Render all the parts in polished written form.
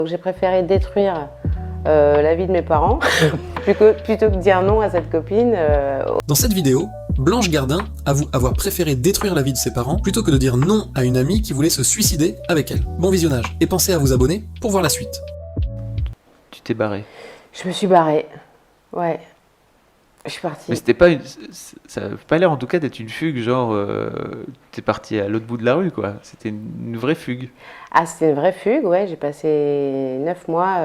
J'ai préféré détruire la vie de mes parents plutôt que dire non à cette copine. Dans cette vidéo, Blanche Gardin avoue avoir préféré détruire la vie de ses parents plutôt que de dire non à une amie qui voulait se suicider avec elle. Bon visionnage, et pensez à vous abonner pour voir la suite. Tu t'es barré. Je me suis barrée, ouais. Je suis partie. Mais c'était pas ça n'a pas l'air en tout cas d'être une fugue, genre t'es parti à l'autre bout de la rue, quoi. C'était une vraie fugue. Ah, c'était une vraie fugue, ouais. J'ai passé 9 mois.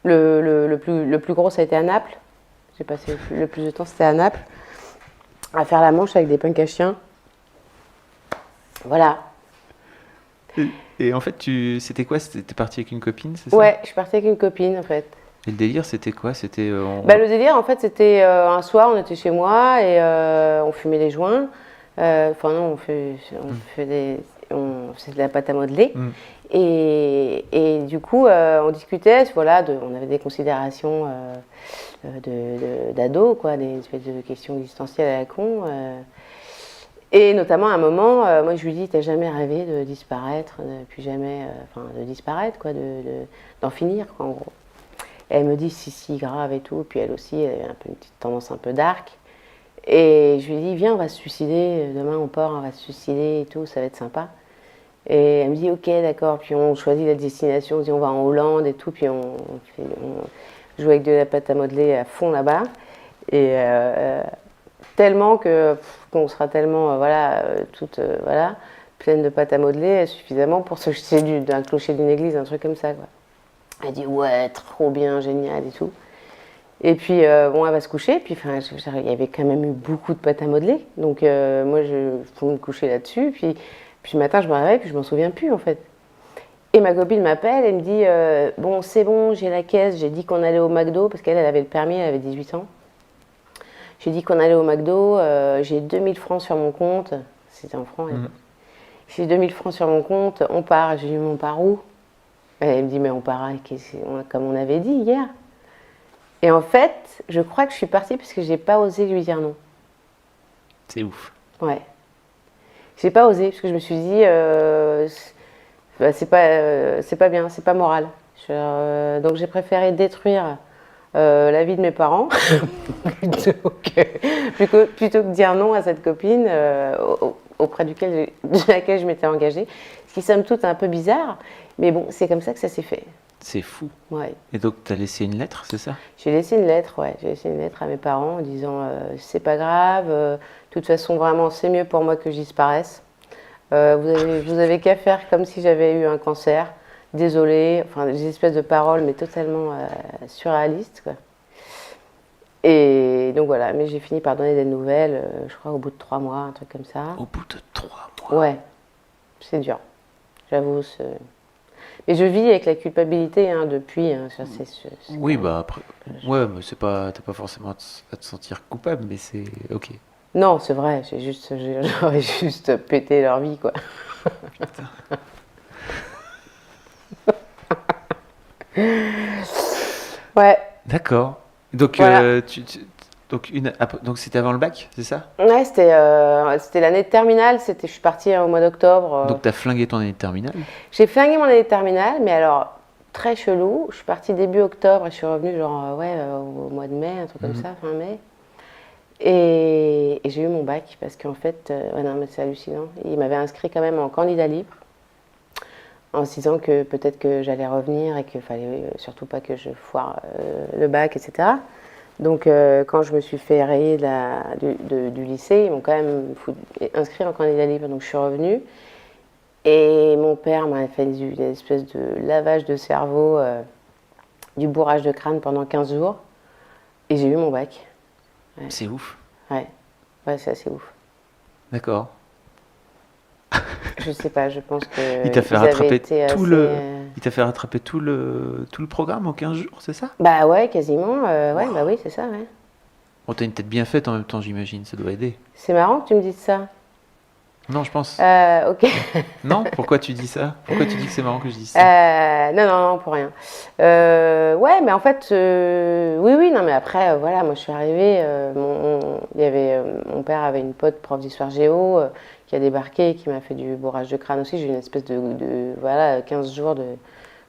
Le plus gros, ça a été à Naples. J'ai passé le plus de temps, c'était à Naples, à faire la Manche avec des punks à chiens. Voilà. Et en fait, c'était quoi? T'es parti avec une copine, c'est ça? Ouais, je suis partie avec une copine, en fait. Et le délire, c'était quoi? C'était Le délire, en fait, c'était un soir, on était chez moi et on fumait des joints. Enfin non, on faisait de la pâte à modeler. Mm. Et du coup, on discutait, voilà, on avait des considérations d'ados, quoi, des espèces de questions existentielles à la con. Et notamment à un moment, moi je lui dis, t'as jamais rêvé de disparaître, puis jamais, de disparaître, quoi, d'en finir, quoi, en gros. Et elle me dit, si, grave et tout. Puis elle aussi, elle avait un peu une petite tendance un peu dark. Et je lui dis, viens, on va se suicider. Demain, on part, on va se suicider et tout, ça va être sympa. Et elle me dit, ok, d'accord. Puis on choisit la destination, on dit, on va en Hollande et tout. Puis on joue avec de la pâte à modeler à fond là-bas. Et tellement qu'on sera tellement, pleine de pâte à modeler, suffisamment pour se jeter d'un clocher d'une église, un truc comme ça, quoi. Elle dit ouais, trop bien, génial et tout. Et puis elle va se coucher. Puis il y avait quand même eu beaucoup de pâte à modeler. Donc moi je pouvais me coucher là-dessus. Puis le matin je me réveille puis je m'en souviens plus en fait. Et ma copine m'appelle et me dit bon c'est bon, j'ai la caisse. J'ai dit qu'on allait au McDo parce qu'elle avait le permis, elle avait 18 ans. J'ai dit qu'on allait au McDo. J'ai 2000 francs sur mon compte. C'était en francs. J'ai 2000 francs sur mon compte. On part. J'ai dit mais on part où? Elle me dit, mais on part comme on avait dit hier. Et en fait, je crois que je suis partie parce que j'ai pas osé lui dire non. C'est ouf. Ouais. J'ai pas osé parce que je me suis dit, c'est pas bien, c'est pas moral. Donc j'ai préféré détruire la vie de mes parents plutôt que dire non à cette copine auprès de laquelle je m'étais engagée. Ce qui somme toute un peu bizarre, mais bon, c'est comme ça que ça s'est fait. C'est fou. Ouais. Et donc, tu as laissé une lettre, c'est ça? J'ai laissé une lettre, ouais. J'ai laissé une lettre à mes parents en disant c'est pas grave, de toute façon, vraiment, c'est mieux pour moi que je disparaisse. Vous avez qu'à faire comme si j'avais eu un cancer. Désolée, enfin, des espèces de paroles, mais totalement surréalistes, quoi. Et donc voilà, mais j'ai fini par donner des nouvelles, je crois au bout de 3 mois, un truc comme ça. Au bout de 3 mois? Ouais, c'est dur, j'avoue. Mais je vis avec la culpabilité depuis. Oui, bah après, ouais, mais t'as pas forcément à te sentir coupable, mais c'est ok. Non, c'est vrai, j'aurais juste pété leur vie, quoi. Ouais. D'accord. Donc, Voilà. donc c'était avant le bac, c'est ça? Ouais, c'était l'année de terminale, je suis partie au mois d'octobre. Donc, t'as flingué ton année de terminale? J'ai flingué mon année de terminale, mais alors, très chelou. Je suis partie début octobre et je suis revenue au mois de mai, un truc comme ça, fin mai. Et j'ai eu mon bac parce qu'en fait, non, mais c'est hallucinant. Il m'avait inscrit quand même en candidat libre en se disant que peut-être que j'allais revenir et qu'il fallait surtout pas que je foire le bac, etc. Donc quand je me suis fait rayer du lycée, ils m'ont quand même inscrit en candidat libre. Donc je suis revenue et mon père m'a fait une espèce de lavage de cerveau, du bourrage de crâne pendant 15 jours et j'ai eu mon bac. Ouais. C'est ouf. Ouais, c'est assez ouf. D'accord. Je sais pas, je pense que Il t'a fait rattraper tout le programme en 15 jours, c'est ça? Bah ouais, quasiment. Ouais, bah oui, c'est ça, ouais. Bon, t'as une tête bien faite en même temps, j'imagine, ça doit aider. C'est marrant que tu me dises ça. Non, je pense. Ok. Non, pourquoi tu dis ça? Pourquoi tu dis que c'est marrant que je dise ça? Non, pour rien. Ouais, mais en fait, oui, non, mais après, voilà, moi je suis arrivée, mon père avait une pote prof d'histoire géo qui a débarqué et qui m'a fait du bourrage de crâne aussi. J'ai eu une espèce voilà, 15 jours de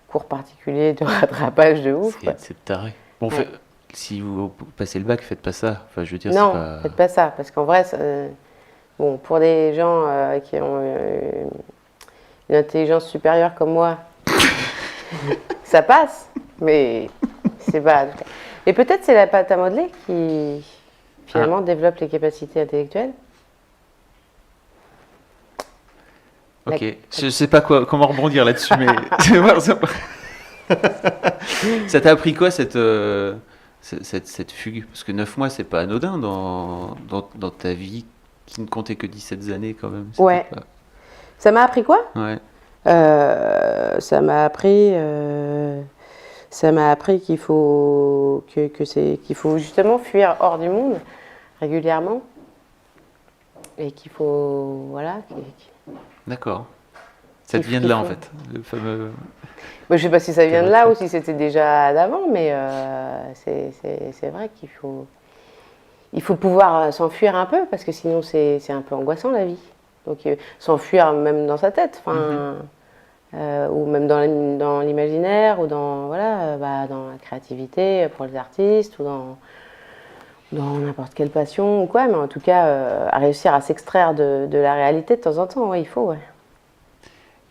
cours particuliers, de rattrapage de ouf. quoi. C'est taré. Bon, Ouais. si vous passez le bac, faites pas ça. Enfin, je veux dire, Non, c'est pas. faites pas ça, parce qu'en vrai, bon, pour des gens qui ont une intelligence supérieure comme moi, ça passe, mais c'est pas. Et peut-être c'est la pâte à modeler qui finalement développe les capacités intellectuelles. Ok, je sais pas comment rebondir là-dessus, mais je vais voir ça. Ça t'a appris quoi cette fugue? Parce que 9 mois, c'est pas anodin dans ta vie qui ne comptait que 17 années quand même. C'était Ouais. Ça m'a appris quoi? Ouais. Ça m'a appris qu'il faut qu'il faut justement fuir hors du monde régulièrement et qu'il faut voilà. D'accord. Ça te Il vient de là faut- en fait, le fameux. Je sais pas si ça vient de là ou retraite. si c'était déjà d'avant, mais c'est vrai il faut pouvoir s'enfuir un peu parce que sinon c'est un peu angoissant la vie. Donc s'enfuir même dans sa tête, ou même dans l'imaginaire ou dans dans la créativité pour les artistes ou dans n'importe quelle passion ou quoi, mais en tout cas à réussir à s'extraire de la réalité de temps en temps, ouais, il faut. Ouais.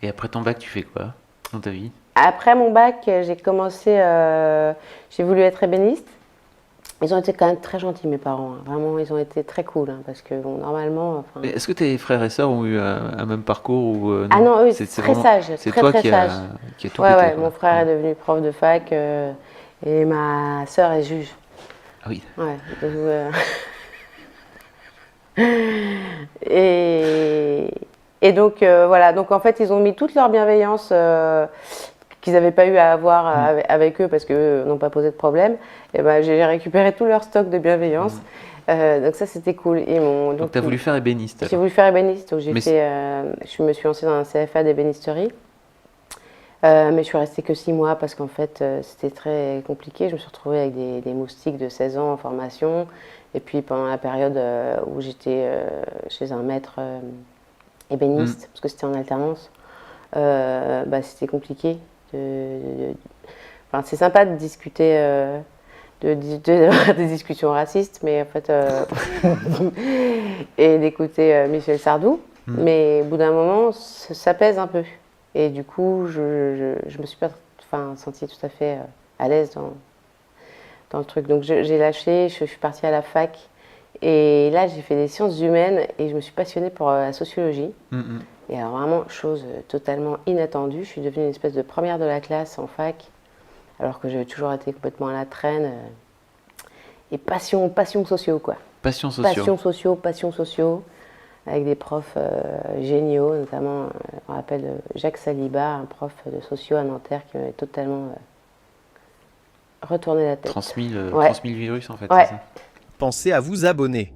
Et après ton bac, tu fais quoi dans ta vie? Après mon bac, j'ai commencé, j'ai voulu être ébéniste. Ils ont été quand même très gentils, mes parents. Hein. Vraiment, ils ont été très cool. Hein, parce que, bon, normalement. Et est-ce que tes frères et sœurs ont eu un même parcours ou Ah non, eux, C'est très vraiment- sages. C'est Très, toi très qui sages. a tout Ouais, pété, ouais. quoi. Mon frère est devenu prof de fac et ma sœur est juge. Ah oui. Ouais. Donc, et donc, voilà. Donc, en fait, ils ont mis toute leur bienveillance qu'ils n'avaient pas eu à avoir avec eux parce qu'eux n'ont pas posé de problème. Et ben, j'ai récupéré tout leur stock de bienveillance. Donc, ça, c'était cool. Donc tu as voulu faire ébéniste. J'ai voulu faire ébéniste. Donc, Mais je me suis lancée dans un CFA d'ébénisterie. Mais je suis restée que 6 mois parce qu'en fait, c'était très compliqué. Je me suis retrouvée avec des moustiques de 16 ans en formation. Et puis, pendant la période où j'étais chez un maître ébéniste, parce que c'était en alternance, c'était compliqué. Enfin, c'est sympa de discuter, d'avoir des discussions racistes, mais en fait, et d'écouter Michel Sardou. Mais au bout d'un moment, ça pèse un peu. Et du coup, je me suis pas sentie tout à fait à l'aise dans le truc. Donc j'ai lâché, je suis partie à la fac. Et là, j'ai fait des sciences humaines et je me suis passionnée pour la sociologie. Et alors vraiment, chose totalement inattendue, je suis devenue une espèce de première de la classe en fac, alors que j'avais toujours été complètement à la traîne. Et passion sociaux, quoi. Passion sociaux. Passion sociaux, avec des profs géniaux, notamment, on rappelle Jacques Saliba, un prof de sociaux à Nanterre qui m'avait totalement retourné la tête. Transmis le virus en fait. Ouais. C'est ça. Pensez à vous abonner.